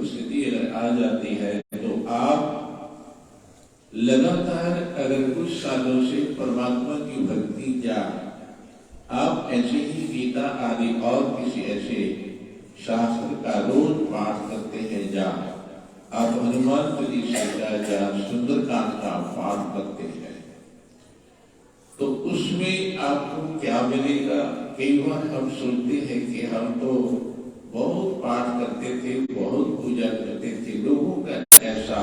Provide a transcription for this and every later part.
स्थिति अगर आ जाती है तो आप लगातार अगर कुछ सालों से परमात्मा की भक्ति या आप ऐसे ही गीता आदि और किसी ऐसे शास्त्र का रोज पाठ करते हैं या आप हनुमान चालीसा या सुंदरकांड का पाठ करते हैं तो उसमें आपको क्या मिलेगा। कई बार हम सुनते हैं कि हम तो बहुत पाठ करते थे, बहुत पूजा करते थे, लोगों का ऐसा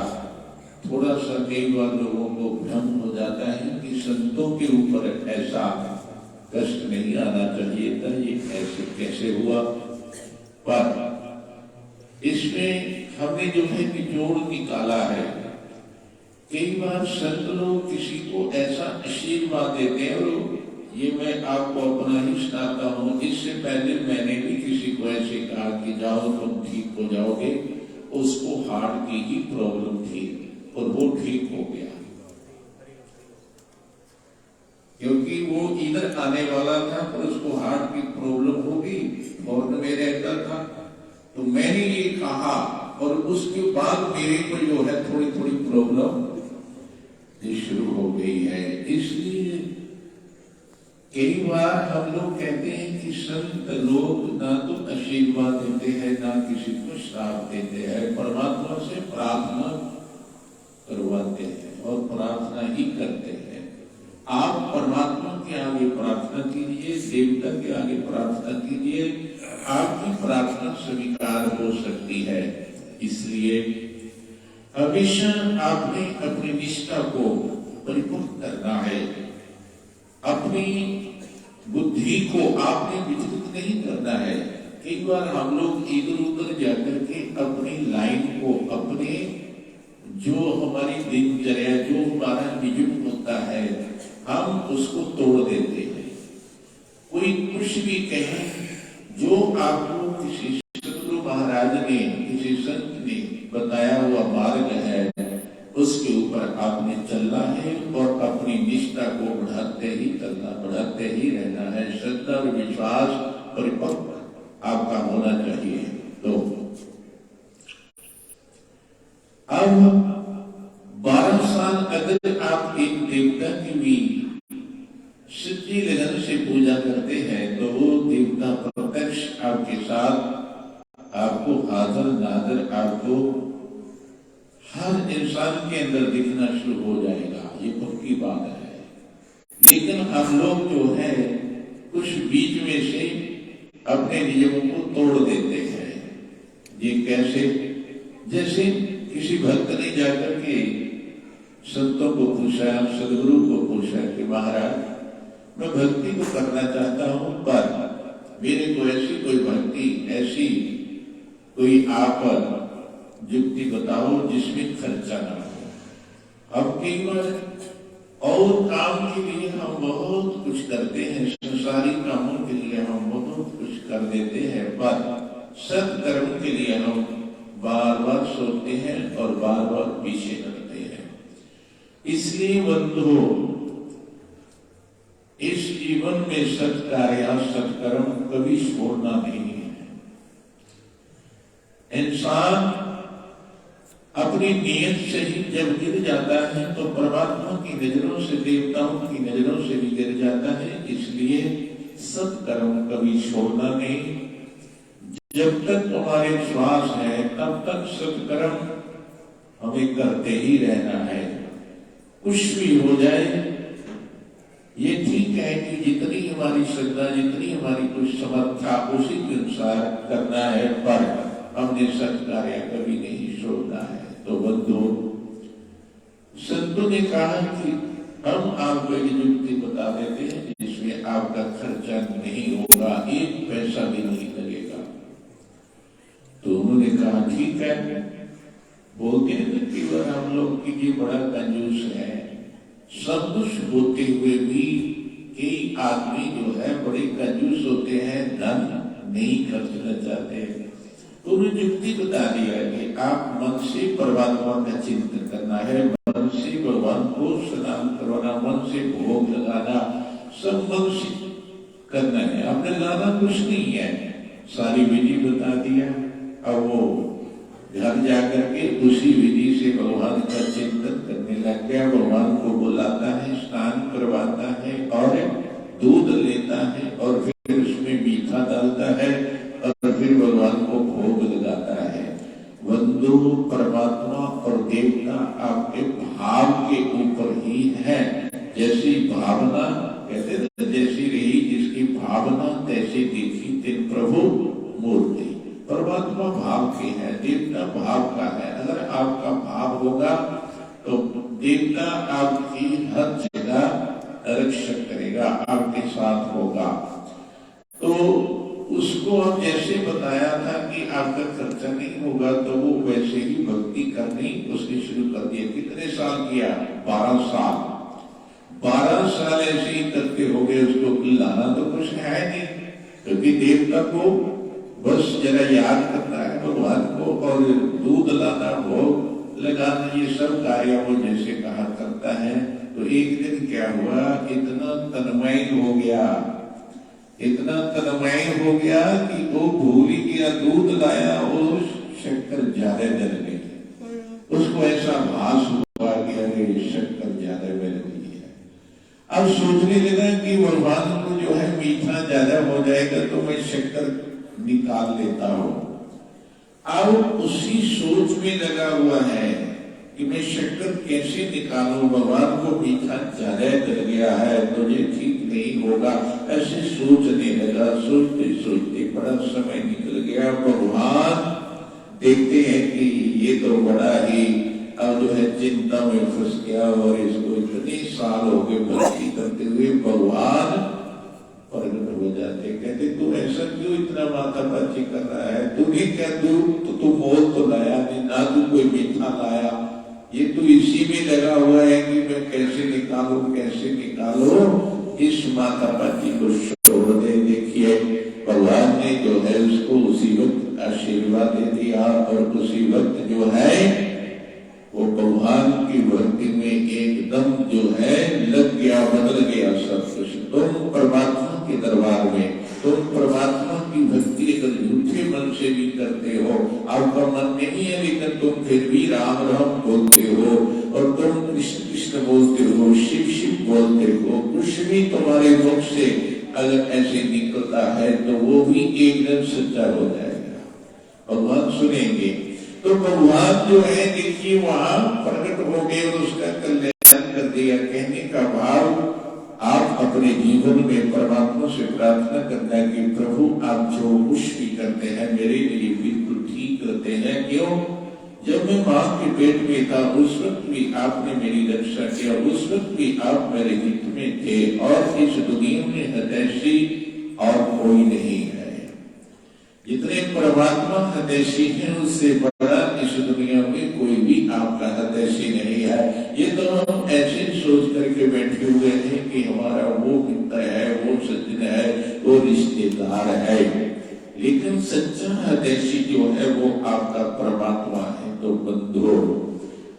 थोड़ा सा कई बार लोगों को भ्रम हो जाता है कि संतों के ऊपर ऐसा कष्ट नहीं आना चाहिए था, ये ऐसे कैसे हुआ। पर इसमें हमने जो है निचोड़ निकाला है। कई बार संत लोग किसी को ऐसा आशीर्वाद देते हैं, और ये मैं आपको अपना ही सुनाता हूँ। इससे पहले मैंने भी किसी को ऐसे कहा कि जाओ तुम ठीक हो जाओगे, उसको हार्ट की ही प्रॉब्लम थी और वो ठीक हो गया, क्योंकि वो इधर आने वाला था पर उसको हार्ट की प्रॉब्लम हो गई और मेरे अंदर था। तो मैंने ये कहा और उसके बाद मेरे को जो है थोड़ी थोड़ी प्रॉब्लम शुरू हो गई है। इसलिए कई बार हम लोग कहते हैं कि संत लोग ना तो आशीर्वाद देते हैं ना किसी को श्राप देते हैं, परमात्मा से प्रार्थना करवाते हैं और प्रार्थना ही करते हैं। आप परमात्मा के आगे प्रार्थना कीजिए, देवता के आगे प्रार्थना कीजिए, आपकी प्रार्थना स्वीकार हो सकती है। इसलिए हमेशा आपने अपनी निष्ठा को परिपक्व करना है, अपनी बुद्धि को आपने विचलित नहीं करना है। कई बार हम लोग इधर उधर जाकर के अपनी लाइन को, अपने जो हमारी दिनचर्या, जो हमारा नियम होता है, हम उसको तोड़ देते हैं। कोई कुछ भी कहे, जो आपको किसी सतगुरु महाराज ने, किसी संत ने बताया हुआ मार्ग है, उसके ऊपर आपने चलना है और अपनी निष्ठा को बढ़ाते ही चलना, बढ़ाते ही रहना है। श्रद्धा और विश्वास परिपक्व आपका होना चाहिए। तो अब 12 साल अगर आप एक देवता की भी सच्ची लगन से पूजा करते हैं तो वो देवता प्रत्यक्ष आपके साथ, आपको हाजिर नाजिर, आपको हर इंसान के अंदर दिखना शुरू हो जाएगा। ये पक्की बात है। लेकिन हम लोग जो है कुछ बीच में से अपने नियमों को तोड़ देते हैं। ये कैसे? जैसे किसी भक्त ने जाकर के संतों को पूछा, सदगुरु को पूछा कि महाराज मैं भक्ति को करना चाहता हूं, पर मेरे को ऐसी कोई भक्ति, ऐसी कोई आप युक्ति बताओ जिसमें खर्चा ना हो। अब कई बार और काम के लिए हम बहुत कुछ करते हैं, संसारी कामों के लिए हम बहुत कुछ कर देते हैं, पर सत्कर्म के लिए हम बार बार सोचते हैं और बार बार पीछे करते हैं। इसलिए बंधुओं, इस जीवन में सत्कार्य, सत्कर्म कभी छोड़ना नहीं है। इंसान अपनी नियत से ही जब गिर जाता है तो परमात्मा की नजरों से, देवताओं की नजरों से भी गिर जाता है। इसलिए सत्कर्म कभी छोड़ना नहीं। जब तक तुम्हारे श्वास है तब तक सत्कर्म हमें करते ही रहना है। कुछ भी हो जाए, ये ठीक है कि जितनी हमारी श्रद्धा, जितनी हमारी कुछ समर्था, उसी के अनुसार करना है, पर हमने सत्कार्य कभी नहीं छोड़ना है। तो बंधु, संतों ने कहा कि हम आपको एक युक्ति बता देते हैं जिसमें आपका खर्चा नहीं होगा, एक पैसा भी नहीं लगेगा। तो उन्होंने कहा ठीक है। बोलते हैं कि बार हम लोग की ये बड़ा कंजूस है, सब कुछ होते हुए भी कई आदमी जो है बड़े कंजूस होते हैं, धन नहीं खर्चना चाहते। तो उन्होंने युक्ति बता दिया कि आप मन से परमात्मा का चिंतन करना है, मन से भगवान को स्नान करवाना, मन से भोग लगाना, सब मन से करना है। आपने लाना कुछ नहीं है, सारी विधि बता दिया। अब वो घर जाकर के उसी विधि से भगवान का चिंतन करने लग गया। भगवान को बुलाता है, स्नान करवाता है और दूध लेता है और फिर उसमें मीठा डालता है और फिर भगवान को भोग लगाता है। बंधु, परमात्मा और देवता आपके भाव के ऊपर ही है। जैसी भावना, कहते हैं जैसी रही जिसकी भावना तैसी दिखी तिन प्रभु मूर्ति। परमात्मा भाव की है, देवता भाव का है। अगर आपका भाव होगा तो देवता आपकी हर जगह रक्षक करेगा, आपके साथ होगा। तो उसको हम जैसे बताया था कि आपका खर्चा नहीं होगा, तो वो वैसे ही भक्ति करनी उसने शुरू कर दिया। कितने साल किया? 12 साल। 12 साल ऐसे ही करते हो गए। उसको लाना तो कुछ है नहीं, क्योंकि देवता को बस जरा याद करना है भगवान को, और दूध लाना, भोग लगाना, ये सब कार्य वो जैसे कहा करता है। तो एक दिन क्या हुआ, इतना तन्मय हो गया, इतना तन्मय हो गया कि वो भूल ही गया, दूध लाया और शक्कर ज्यादा डल गई। उसको ऐसा भास हुआ कि अरे शक्कर ज्यादा डल गई है। अब सोचने लगा कि भगवान को जो है मीठा ज्यादा हो जाएगा तो मैं शक्कर निकाल लेता हूं। अब उसी सोच में लगा हुआ है कि मैं शक्कर कैसे निकालूं, भगवान को मीठा ज्यादा डल गया है, मुझे ठीक नहीं होगा। ऐसे सोचने लगा। सोचते सोचते बड़ा समय निकल गया। भगवान देखते हैं कि ये तो बड़ा ही जो है चिंता में फंस गया, और इसको इतने साल हो गए भक्ति करते हुए। भगवान प्रकट हो जाते, कहते तू ऐसा क्यों इतना माथापच्ची कर रहा है? तूने क्या तू मोल तो लाया नहीं, ना तू कोई मीठा लाया, ये तू इसी में लगा हुआ है कि मैं कैसे निकालूं, कैसे निकालूं। इस माथापच्ची को छोड़ दे। देखिए भगवान ने जो है उसको उसी वक्त आशीर्वाद दे दिया, और उसी वक्त जो है वो भगवान की भक्ति में एकदम जो है लग गया, बदल गया सब कुछ। तुम परमात्मा के दरबार में, तुम परमात्मा की भक्ति अगर झूठे मन से भी करते हो, आपका मन नहीं है लेकिन तुम फिर भी राम राम बोलते हो, और तुम कृष्ण कृष्ण बोलते हो, शिव शिव बोलते हो, कुछ भी तुम्हारे मुख से अगर ऐसे निकलता है तो वो भी एकदम सच्चा हो जाएगा, भगवान सुनेंगे। तो भगवान जो है देखिए वहां प्रकट हो गए और उसका कल्याण कर दिया। कहने का भाव, आप अपने जीवन में परमात्मा से प्रार्थना करना है कि प्रभु आप जो कुछ भी करते हैं मेरे लिए बिल्कुल ठीक करते हैं। क्यों? जब मैं माँ के पेट में था उस वक्त भी आपने मेरी रक्षा किया, उस वक्त भी आप मेरे हित में थे, और इस दुनिया में हितैषी और कोई नहीं है। जितने परमात्मा हितैषी हैं उससे बड़ा इस दुनिया में कोई भी आपका हितैषी नहीं है। ये तो हम ऐसे सोच करके बैठे हुए हैं कि हमारा वो मित्र है, वो सज्जन है, वो रिश्तेदार है, लेकिन सच्चा हितैषी जो है वो आपका परमात्मा है। तो बंधुओं,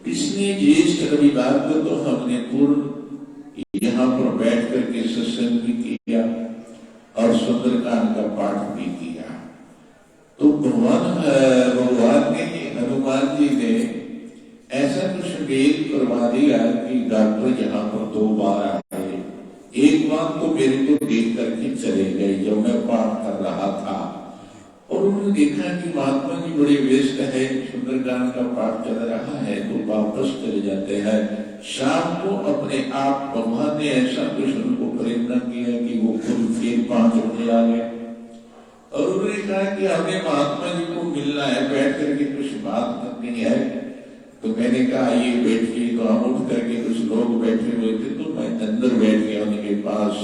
पिछले ज्येष्ठ रविवार को तो हमने पूर्ण यहाँ पर बैठ करके सत्संग भी किया और सुंदरकांड का पाठ भी किया। तो भगवान ने, हनुमान जी ने ऐसा कुछ वेद करवा दिया कि डॉक्टर यहाँ पर 2 बार आए। एक बार तो मेरे को देख करके चले गए जब मैं पाठ कर रहा था, और उन्होंने देखा कि महात्मा जी बड़े व्यस्त है, सुंदरकांड का पाठ चल रहा है, तो वापस चले जाते हैं। शाम को अपने आप भगवान ने ऐसा कुछ उनको प्रेरणा किया कि वो खुद फिर 5 बजे आ गए, और उन्होंने कहा कि हमें महात्मा जी को मिलना है, बैठ करके कुछ बात करनी है। तो मैंने कहा ये बैठिए। तो हम उठ करके कुछ लोग बैठे हुए थे, तो मैं अंदर बैठ गया उनके पास।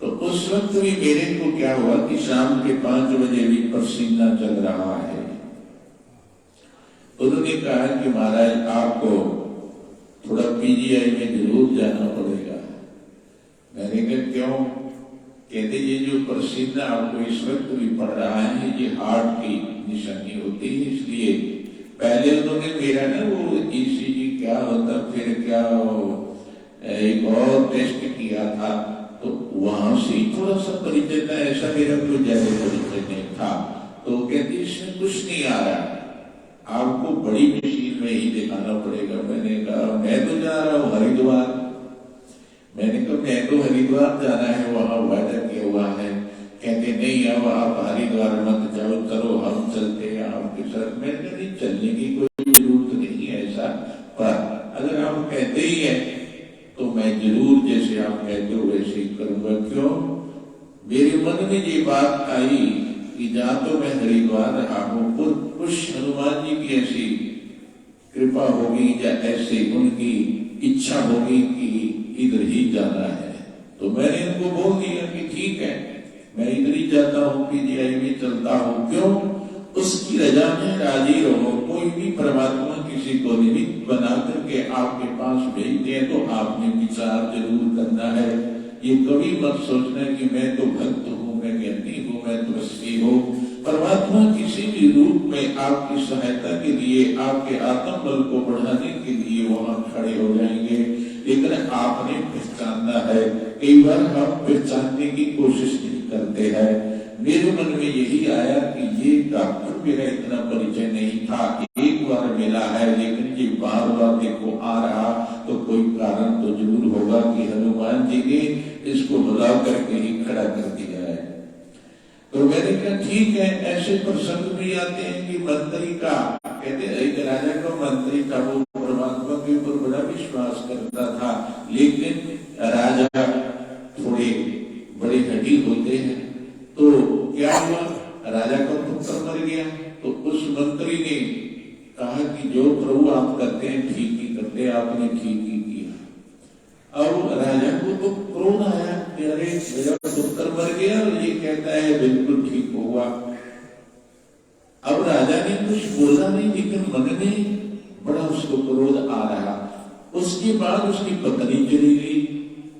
तो उस वक्त भी मेरे को क्या हुआ कि शाम के 5 बजे भी पसीना चल रहा है। उन्होंने कहा कि महाराज आपको थोड़ा पीजीआई में जरूर जाना पड़ेगा। मैंने कहा क्यों? कहते ये जो पसीना आपको इस वक्त भी पड़ रहा है ये हार्ट की निशानी होती है, इसलिए पहले उन्होंने मेरा ना वो ईसीजी क्या होता, फिर क्या एक और टेस्ट किया था, तो वहां से थोड़ा सा परिचय था, ऐसा मेरा कोई ज्यादा परिचय नहीं था। तो कहती इसमें कुछ नहीं आ रहा, बड़ी मशीन में ही दिखाना पड़ेगा। मैंने कहा मैं तो जा रहा हूँ हरिद्वार। मैंने कहा मैं तो हरिद्वार जाना है, वहां वादा किया हुआ है। कहते नहीं अब आप हरिद्वार मत जाओ, चलो हम चलते हैं आपके साथ। मैंने कहा नहीं, चलने की कोई जरूरत नहीं है ऐसा, पर अगर आप कहते ही है तो मैं जरूर जैसे आप कहते हो वैसे ही करूंगा। क्यों? मेरे मन में ये बात आई कि जहां तो मैं हरिद्वार रहा हूं, कुछ हनुमान जी की ऐसी कृपा होगी या ऐसे उनकी इच्छा होगी कि इधर ही जाना है। तो मैंने उनको बोल दिया कि ठीक है, मैं इधर ही जाता हूँ, पीजीआई में चलता हूँ। क्यों? उसकी रजा में राजी रहो। कोई भी परमात्मा किसी को निमित्त बना करके आपके पास भेजते हैं तो आपने विचार जरूर करना है। ये कभी मत सोचना कि मैं तो भक्त हूँ, मैं ज्ञानी हूँ, मैं तपस्वी हूँ। परमात्मा किसी भी रूप में आपकी सहायता के लिए, आपके आत्मबल को बढ़ाने के लिए वहां खड़े हो जाएंगे। लेकिन आपने पहचानना है। कई बार हम पहचानने की कोशिश नहीं करते हैं। मेरे मन में यही आया कि ये डॉक्टर मेरा इतना परिचय नहीं था, एक बार मिला है, लेकिन ये बार बार देखो आ रहा, तो कोई कारण तो जरूर होगा कि हनुमान जी ने इसको बुला करके ही खड़ा कर दिया है। तो मैंने कहा ठीक है। ऐसे प्रसंग भी आते हैं कि मंत्री का, कहते एक राजा का मंत्री था, वो परमात्मा के ऊपर बड़ा विश्वास करता था, लेकिन राजा थोड़े बड़े हठी होते हैं। तो क्या हुआ, राजा का पुत्र मर गया। तो उस मंत्री ने कहा कि जो प्रभु आप करते हैं ठीक ही करते हैं, आपने ठीक ही किया। अब राजा को तो क्रोध आया कि अरे मेरा पुत्र मर गया और ये कहता है बिल्कुल ठीक हुआ। अब राजा ने कुछ बोला नहीं, लेकिन मन में बड़ा उसको क्रोध आ रहा। उसके बाद उसकी पत्नी चली गई।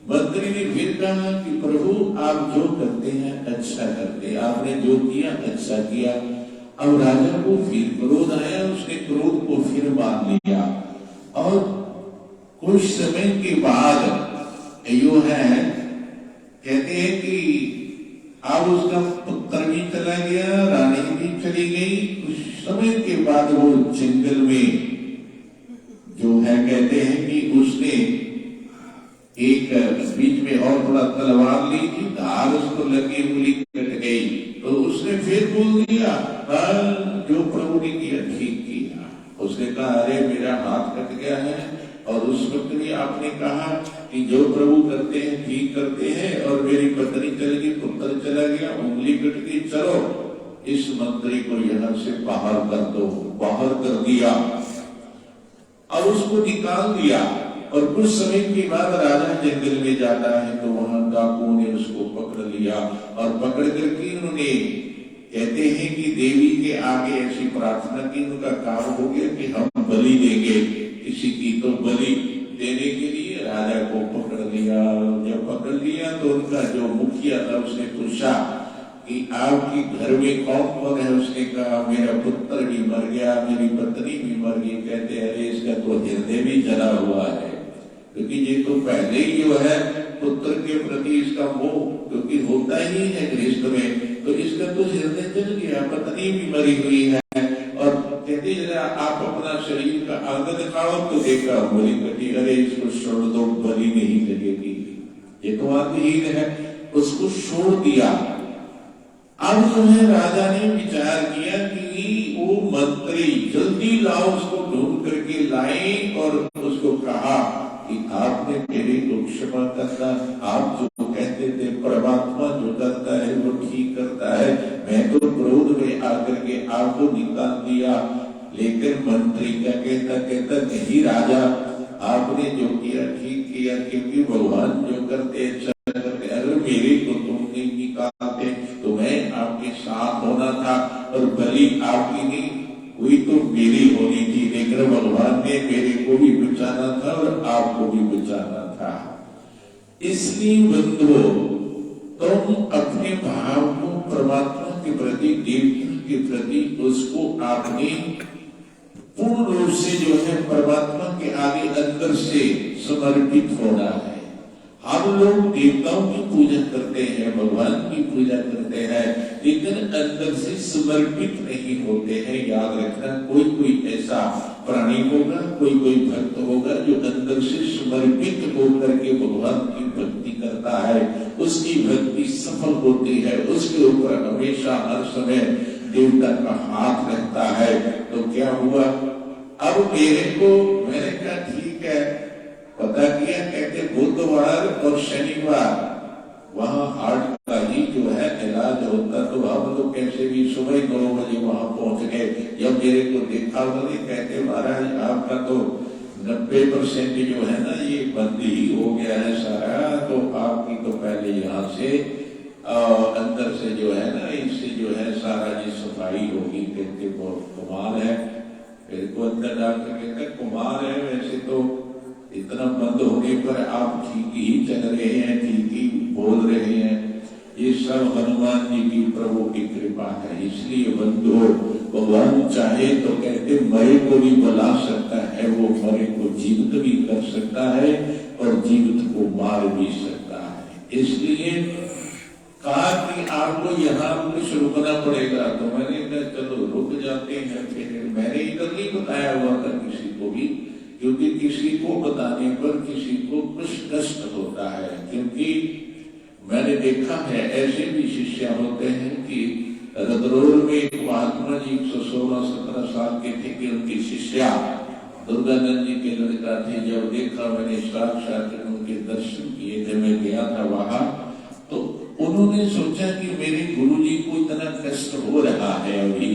मंत्री ने फिर कहा कि प्रभु आप जो करते हैं अच्छा करते हैं, आपने जो किया अच्छा किया। अब राजा को फिर क्रोध आया, उसने क्रोध को फिर मान लिया। और कुछ समय के बाद यो है, कहते हैं कि अब उसका पुत्र भी चला गया, रानी भी चली गई। कुछ समय के बाद वो जंगल में जो है, कहते हैं कि उसने एक बीच में और थोड़ा तलवार ली थी, धार उसको लगी, उंगली कट गई। तो उसने फिर बोल दिया जो प्रभु ने किया ठीक किया। उसने कहा अरे मेरा हाथ कट गया है। और उस वक्त भी आपने कहा कि जो प्रभु करते हैं ठीक करते हैं, और मेरी पत्नी चल गई, पुत्र चला गया, उंगली कट गई, चलो इस मंत्री को यहाँ से बाहर कर दो। बाहर कर दिया और उसको निकाल दिया। और कुछ समय के बाद राजा जंगल में जाता है तो वहां डाकुओं ने उसको पकड़ लिया। और पकड़ करके उन्होंने, कहते हैं कि देवी के आगे ऐसी प्रार्थना की, उनका काम हो गया कि हम बलि देंगे किसी की। तो बलि देने के लिए राजा को पकड़ लिया। जब पकड़ लिया तो उनका जो मुखिया था उसने पूछा कि आपके घर में कौन कौन है। उसने कहा मेरा पुत्र भी मर गया, मेरी पत्नी भी मर गई। कहते अरे इसका तो हृदय भी जला हुआ है, क्योंकि ये तो पहले ही जो है पुत्र के प्रति इसका मोह, क्योंकि होता ही है गृहस्थ में, तो इसका तो हृदय जल गया, पत्नी भी मरी हुई है। और कहते जरा आप अपना शरीर का अंग दिखाओ, तो देखा बलि कटी। अरे इसको छोड़ दो, बलि नहीं लगेगी, ये तो आत्महीन है। उसको छोड़ दिया। अब जो है राजा ने विचार किया कि वो मंत्री जल्दी लाओ, उसको ढूंढ करके लाए। और उसको कहा कि आपने मेरी को क्षमा करना, आप जो कहते थे परमात्मा जो करता है वो ठीक करता है, मैं तो क्रोध में आकर के आपको निकाल दिया। लेकिन मंत्री क्या कहता, कहता नहीं राजा आपने जो किया ठीक किया, क्योंकि भगवान जो करते अच्छा करते। अगर मेरे को तुम नहीं निकालते तो मैं आपके साथ होना था, और बलि आपकी नहीं हुई तो मेरी होनी थी। लेकिन भगवान ने मेरे को भी बचाना था और आपको भी बचाना था। इसलिए बंधुओं, तुम अपने भाव को परमात्मा के प्रति, देवता के प्रति, उसको आपने पूर्ण रूप से जो है परमात्मा के आगे अंदर से समर्पित होना है। हम लोग देवताओं की पूजा करते हैं, भगवान की पूजा करते हैं, लेकिन अंदर से समर्पित नहीं होते हैं। याद रखना, कोई कोई ऐसे ऐसा प्राणी होगा, कोई कोई भक्त होगा जो अंदर से समर्पित होकर के भगवान की भक्ति करता है, उसकी भक्ति सफल होती है, उसके ऊपर हमेशा हर समय देवता का हाथ रहता है। तो क्या हुआ, अब मेरे को, मैंने कहा ठीक है, पता किया, कहते बुधवार और शनिवार वहां हार्ट का ही जो है इलाज होता, तो हम लोग कैसे भी सुबह 9 बजे वहां पहुंच गए। जब मेरे को देखा उन्होंने, कहते महाराज आपका तो 90% जो है ना ये बंद ही हो गया है सारा, तो आपकी तो पहले यहाँ से अंदर से जो है ना, इससे जो है सारा जी सफाई होगी। कहते बहुत कमाल है। फिर को अंदर डॉक्टर कहते कुमार है, वैसे तो इतना बंद होने पर आप ठीक ही चल रहे हैं, ठीक ही बोल रहे हैं। ये सब हनुमान जी की प्रभु की कृपा है। इसलिए बंधु, भगवान चाहे तो कहते मरे को भी बुला सकता है, वो मरे को जीवित भी कर सकता है और जीवित को मार भी सकता है। इसलिए कहा कि आपको यहाँ कुछ रुकना पड़ेगा, तो मैंने कहा चलो रुक जाते हैं। फिर मैंने इधर नहीं बताया हुआ था किसी को भी, क्योंकि किसी को बताने पर किसी को कुछ कष्ट होता है। क्योंकि मैंने देखा है ऐसे भी शिष्य होते हैं कि रतरोल में एक महात्मा जी 116-17 साल के थे कि उनकी शिष्या दुर्गानंद जी के लड़का थे। जब देखा मैंने साक्षात उनके दर्शन किए थे, मैं गया था वहां, तो उन्होंने सोचा कि मेरे गुरु जी को इतना कष्ट हो रहा है अभी,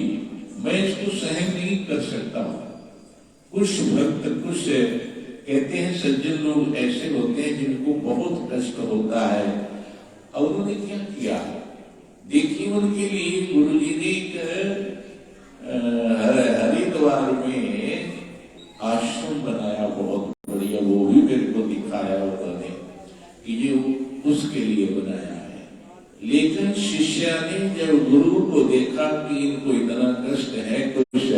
मैं इसको सहन नहीं कर सकता। कुछ भक्त, कुछ कहते हैं सज्जन लोग ऐसे होते हैं जिनको बहुत कष्ट होता है। और उन्होंने क्या किया, देखिए उनके लिए गुरु जी ने हरिद्वार में आश्रम बनाया बहुत बढ़िया, वो भी मेरे को दिखाया उन्होंने कि ये उसके लिए बनाया है। लेकिन शिष्य ने जब गुरु को देखा कि इनको इतना कष्ट है, कुछ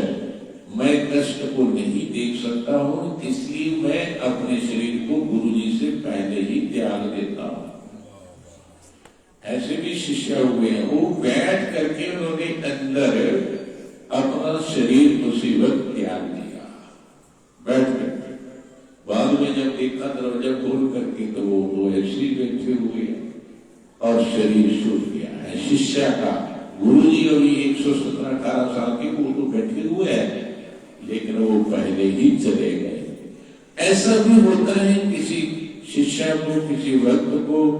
मैं कष्ट को नहीं देख सकता हूँ, इसलिए मैं अपने शरीर को गुरु जी से पहले ही त्याग देता हूँ। ऐसे भी शिष्य हुए हैं, वो बैठ करके उन्होंने अंदर अपना शरीर उसी वक्त त्याग दिया, बैठ करके। बाद में जब देखा दरवाजा खोल करके तो वो ऐसे ही बैठे हुए और शरीर छूट गया है शिष्य का। गुरु जी अभी 117-18 साल के, वो तो बैठे हुए हैं, लेकिन वो पहले ही चले गए। ऐसा भी होता है, किसी शिष्य को, किसी भक्त को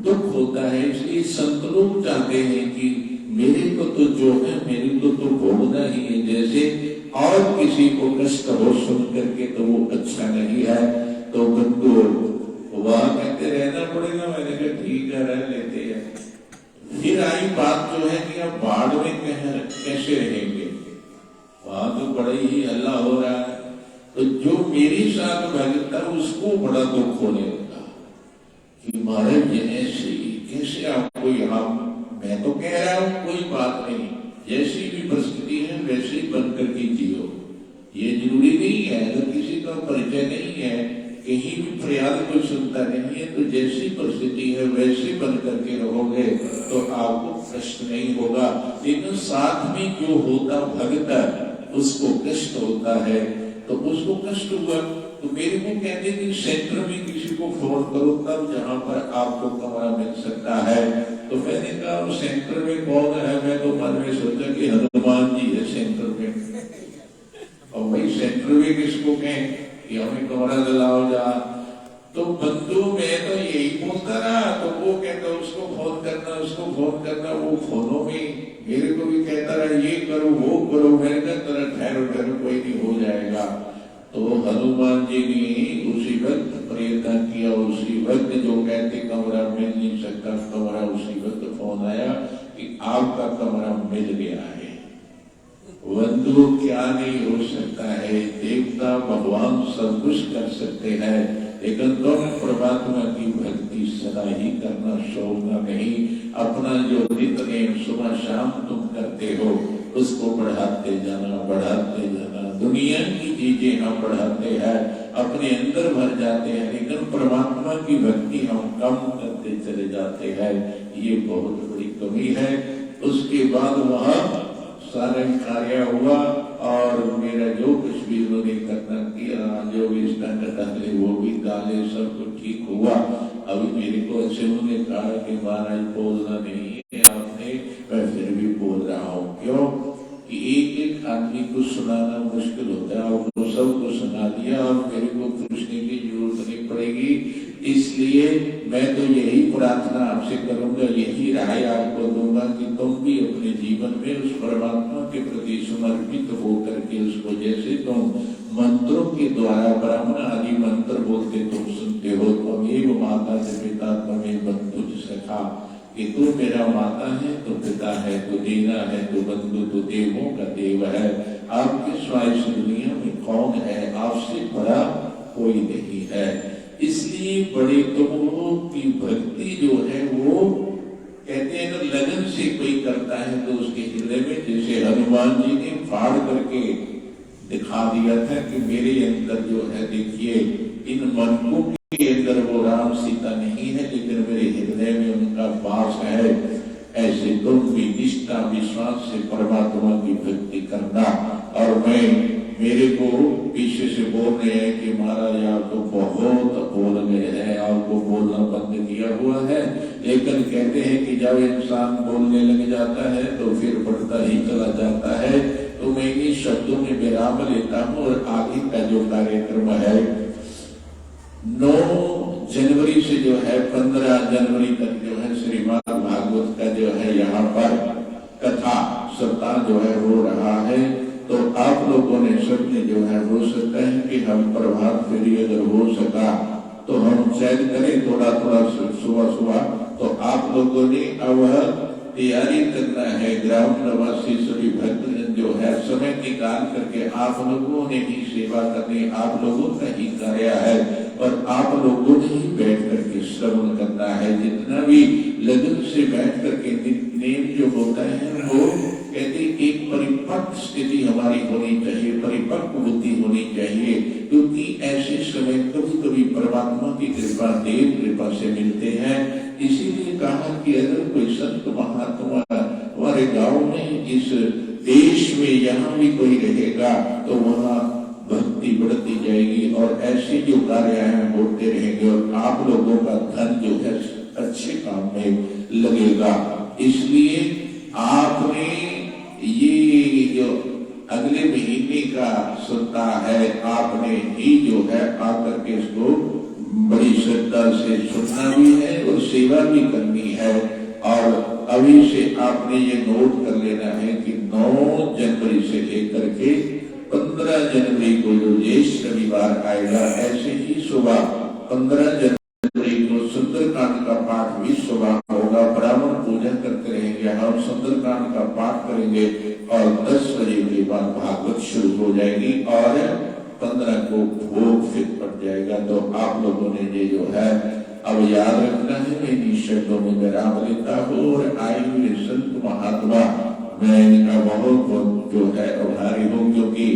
दुख होता है, इसलिए संत लोग चाहते हैं कि मेरे को तो जो है मेरे को तो भोगना ही है, जैसे और किसी को कष्ट हो सुन करके तो वो अच्छा नहीं है। तो बंधु वहां कहते रहना पड़ेगा, मैंने कहा ठीक है रह लेते हैं। फिर आई बात जो है कि अब बाढ़ में कैसे रहेंगे, वहां तो बड़ा ही हल्ला हो रहा है। तो जो मेरे साथ भगत था उसको बड़ा दुख होने लगा कि महाराज ऐसे कैसे आपको यहाँ, मैं तो कह रहा हूँ कोई बात नहीं, जैसी भी परिस्थिति है वैसे ही बनकर के जियो। ये जरूरी नहीं है, अगर किसी का परिचय नहीं है, कहीं भी फरियाद कोई सुनता नहीं है, तो जैसी परिस्थिति है वैसे बन करके रहोगे तो आपको कष्ट नहीं होगा। लेकिन साथ में जो होता भगत उसको कष्ट होता है, तो उसको कष्ट हुआ। तो मेरे को कहते कि सेंटर में किसी को फोन करो तब जहां पर आपको कमरा मिल सकता है। तो मैंने कहा सेंटर में कौन है, मैं तो मन में सोचा कि हनुमान जी है सेंटर में। और भाई सेंटर में किसको कहें कि हमें कमरा दिलाओ जा। तो बंधु मैं तो यही बोलता रहा, तो वो कहता उसको फोन करना, उसको फोन करना। वो फोनों में मेरे को भी कहता रहा ये करो वो करो। मैंने कहा तेरा ठहरो ठहरो, कोई नहीं हो जाएगा। तो हनुमान जी ने उसी वक्त प्रयत्न किया, उसी वक्त जो कहते कमरा मिल नहीं सकता कमरा, उसी वक्त फोन आया कि आपका कमरा मिल गया है। बंधु क्या नहीं हो सकता है, देवता भगवान सब कुछ कर सकते हैं, लेकिन तुम परमात्मा की भक्ति सदा ही करना, छोड़ना नहीं। अपना जो नित्यनेम सुबह शाम तुम करते हो उसको बढ़ाते जाना, बढ़ाते जाना। दुनिया की चीजें हम बढ़ाते हैं, अपने अंदर भर जाते हैं, लेकिन परमात्मा की भक्ति हम कम करते चले जाते हैं। ये बहुत बड़ी कमी है। उसके बाद वहां सारा कार्य हुआ और मेरा जो कुछ टहले वो भी डाले, सब कुछ ठीक हुआ। अभी मेरे को अच्छे ने कहा कि महाराज बोलना नहीं है आपने, मैं फिर भी बोल रहा हूँ। क्यों कि एक एक आदमी को सुनाना मुश्किल होता है, और वो सबको सुना दिया और मेरे को पूछने की जरूरत नहीं पड़ेगी। इसलिए मैं तो यही प्रार्थना आपसे करूंगा, यही राय आपको दूंगा कि तुम भी अपने जीवन में उस परमात्मा के प्रति समर्पित होकर के उसको, जैसे तुम मंत्रों के द्वारा ब्राह्मण आदि मंत्र बोलते तुम सुनते हो, त्वमेव माता च पिता त्वमेव बंधु च सखा, कि तू मेरा माता है तो पिता है, तो देना है तो बंधु, तो देवों का देव है। आपके सिवाय इस दुनिया में कौन है, आपसे बड़ा कोई नहीं है। इसलिए बड़े तुमों की भक्ति जो है वो कहते हैं ना, लगन से कोई करता है तो उसके हृदय में, जैसे हनुमान जी ने फाड़ करके दिखा दिया था कि मेरे अंदर जो है, देखिए इन मनों के अंदर वो राम सीता नहीं है, लेकिन मेरे हृदय में उनका वास है। ऐसे तुम भी निष्ठा विश्वास से परमात्मा की भक्ति करना। और मैं, मेरे को पीछे से बोल रहे हैं कि महाराज आप तो बहुत बोल गए हैं, आपको बोलना बंद किया हुआ है। लेकिन कहते हैं कि जब इंसान बोलने लग जाता है तो फिर बढ़ता ही चला जाता है। तो मैं इन्हीं शब्दों में विराम लेता हूँ और आगे का जो कार्यक्रम है 9 जनवरी से जो है 15 जनवरी तक जो है श्रीमद् भागवत का जो है यहाँ पर कथा सप्ताह जो है हो रहा है। तो आप लोगों ने सबने जो है, हो सकता है कि हम प्रभात फेरी अगर हो सका तो हम शायद करें थोड़ा थोड़ा सुबह सुबह। तो आप लोगों ने अब तैयारी करना है, ग्राम निवासी सभी भक्तजन जो है समय निकाल करके आप लोगों ने ही सेवा करनी, आप लोगों का ही कार्य है और आप लोगों ने ही बैठ करके श्रवण करना है। जितना भी लगन से बैठ करके नियम जो होता है वो कहते एक परिपक्व स्थिति हमारी होनी चाहिए, परिपक्व बुद्धि होनी चाहिए, क्योंकि ऐसे समय कभी कभी परमात्मा की कृपा, देव कृपा से मिलते हैं। इसीलिए कहा कि अगर कोई संत महात्मा हमारे गांव में, इस देश में यहाँ भी कोई रहेगा तो वहाँ भक्ति बढ़ती जाएगी और ऐसे जो कार्य होते रहेंगे और आप लोगों का धन जो है अच्छे काम में लगेगा। इसलिए आपने ये जो अगले महीने का सप्ताह है, आपने ही जो है आकर के इसको बड़ी श्रद्धा से सुनना भी है और सेवा भी करनी है। और अभी से आपने ये नोट कर लेना है कि 9 जनवरी से लेकर के 15 जनवरी को जो ज्येष्ठ रविवार आएगा, ऐसे ही सुबह 15 जनवरी को सुंदरकांड का पाठ भी सुबह होगा। ब्राह्मण पूजन करते रहेंगे, हम सुंदरकांड का पाठ करेंगे और 10 बजे के बाद भागवत शुरू हो जाएगी और 15 को भोग फिर पड़ जाएगा। तो आप लोगों ने ये जो है अब याद रखना है। मैं शब्दों में विराम लेता हूँ और आए हुए संत महात्मा, मैं इनका बहुत बहुत जो है आभारी हूँ, क्योंकि